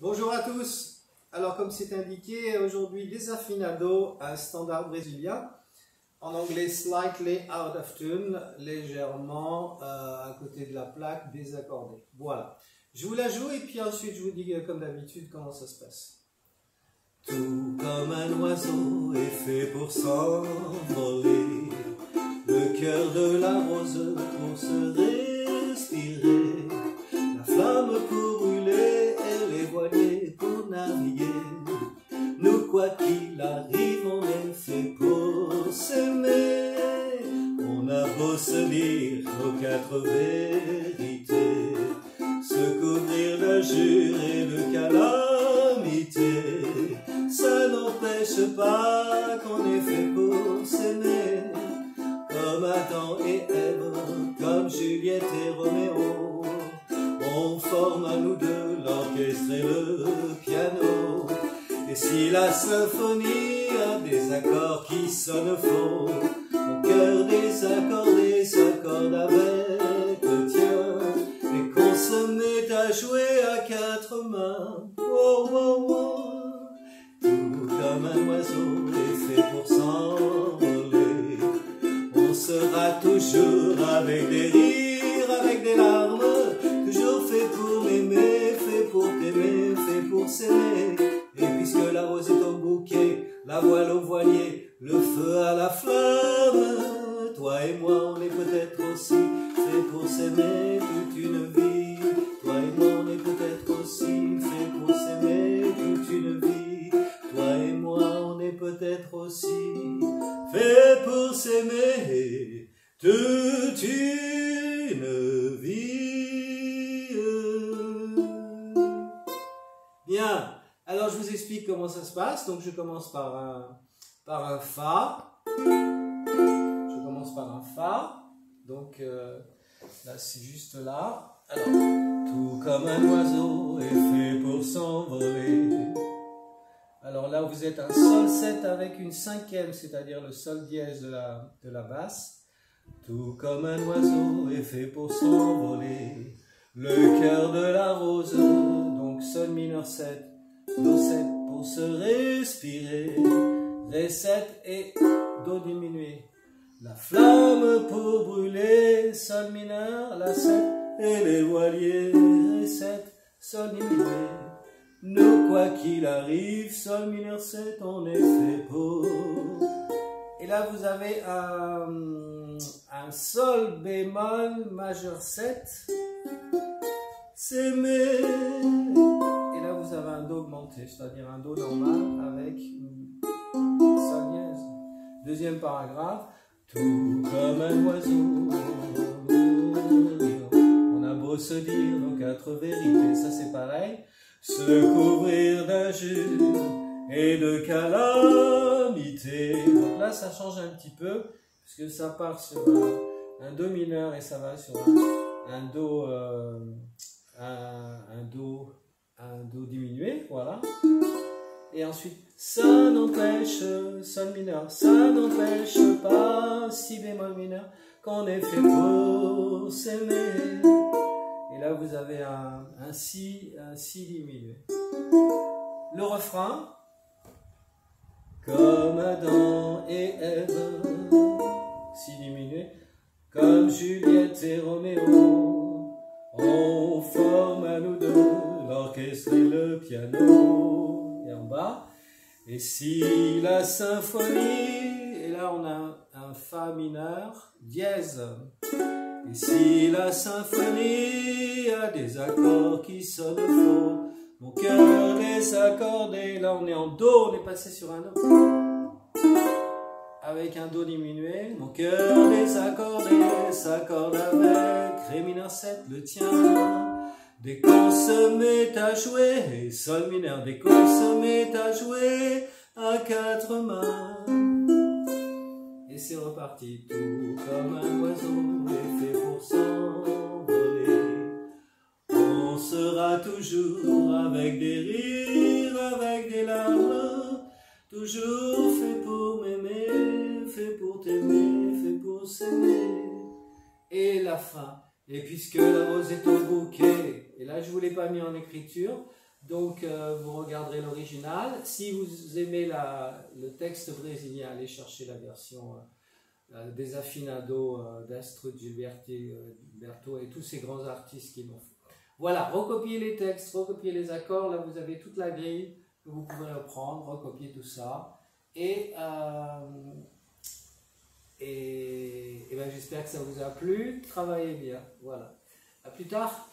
Bonjour à tous. Alors comme c'est indiqué, aujourd'hui Desafinado, un standard brésilien. En anglais slightly out of tune, légèrement à côté de la plaque, désaccordé. Voilà. Je vous la joue et puis ensuite je vous dis comme d'habitude comment ça se passe. Tout comme un oiseau est fait pour s'envoler, le cœur de la rose pour se respirer, la flamme pour brûler et les voiliers pour naviguer. Nous, quoi qu'il arrive, on est fait pour s'aimer. On a beau se dire nos quatre vérités, se couvrir d'injures et de calamités, ça n'empêche pas qu'on est fait pour s'aimer. Comme Adam et Ève, comme Juliette et Roméo, on forme à nous deux l'orchestre et le piano. Et si la symphonie a des accords qui sonnent faux, mon cœur désaccordé s'accorde avec le tien, et qu'on se met à jouer à quatre mains. Oh, oh, oh. Tout comme un oiseau est fait pour s'envoler, on sera toujours avec des rires, avec des larmes, toujours fait pour m'aimer, fait pour t'aimer, fait pour s'aimer. Et puisque la rose est au bouquet, la voile au voilier, le feu à la flamme, toi et moi on est peut-être aussi fait pour s'aimer toute une vie. Toi et moi on est peut-être aussi fait pour s'aimer toute une vie. Toi et moi on est peut-être aussi fait pour s'aimer toute une vie. Bien. Alors je vous explique comment ça se passe. Donc je commence par un Fa. Je commence par un Fa. Donc là c'est juste là. Alors, tout comme un oiseau est fait pour s'envoler. Alors là vous êtes un Sol 7 avec une cinquième, c'est-à-dire le Sol dièse de la basse. Tout comme un oiseau est fait pour s'envoler, le cœur de la rose. Donc Sol mineur 7. Do 7 pour se respirer, Ré 7 et Do diminué. La flamme pour brûler, Sol mineur, La 7 et les voiliers, Ré 7, Sol diminué. Nous, quoi qu'il arrive, Sol mineur 7, on est fait pour. Et là vous avez un Sol bémol majeur 7, s'aimer. Et là vous avez un Do augmenté, c'est-à-dire un Do normal avec Sol dièse. Deuxième paragraphe. Tout comme un oiseau, on a beau se dire nos quatre vérités, ça c'est pareil, se couvrir d'injures et de calamités. Donc là ça change un petit peu, puisque ça part sur un Do mineur et ça va sur un Do diminué, voilà. Et ensuite, ça n'empêche, Sol mineur, ça n'empêche pas, Si bémol mineur, qu'on est fait pour s'aimer. Et là, vous avez un Si diminué. Le refrain. Comme Adam et Ève, Si diminué. comme Juliette et Roméo, on forme à nous deux l'orchestre et le piano. Et en bas. Et si la symphonie, Et là, on a un Fa mineur, dièse. et si la symphonie a des accords qui sonnent faux, mon cœur désaccordé, Là, on est en Do, on est passé sur un Do. Avec un Do diminué. mon cœur désaccordé s'accorde avec Ré mineur 7, le tien. Dès qu'on se met à jouer, Sol mineur, dès qu'on se met à jouer à quatre mains. Et c'est reparti. Tout comme un oiseau est fait pour s'envoler, on sera toujours avec des rires, avec des larmes, toujours fait pour m'aimer, fait pour t'aimer, fait pour s'aimer. Et la fin. Et puisque la rose est au bouquet, et là je ne vous l'ai pas mis en écriture, Donc, vous regarderez l'original. Si vous aimez le texte brésilien, allez chercher la version Desafinado d'Astrud Gilberto et tous ces grands artistes qui l'ont fait. Voilà, recopiez les textes, recopiez les accords. Là, vous avez toute la grille que vous pouvez reprendre, recopier tout ça. Et ben, j'espère que ça vous a plu. Travaillez bien. Voilà. À plus tard.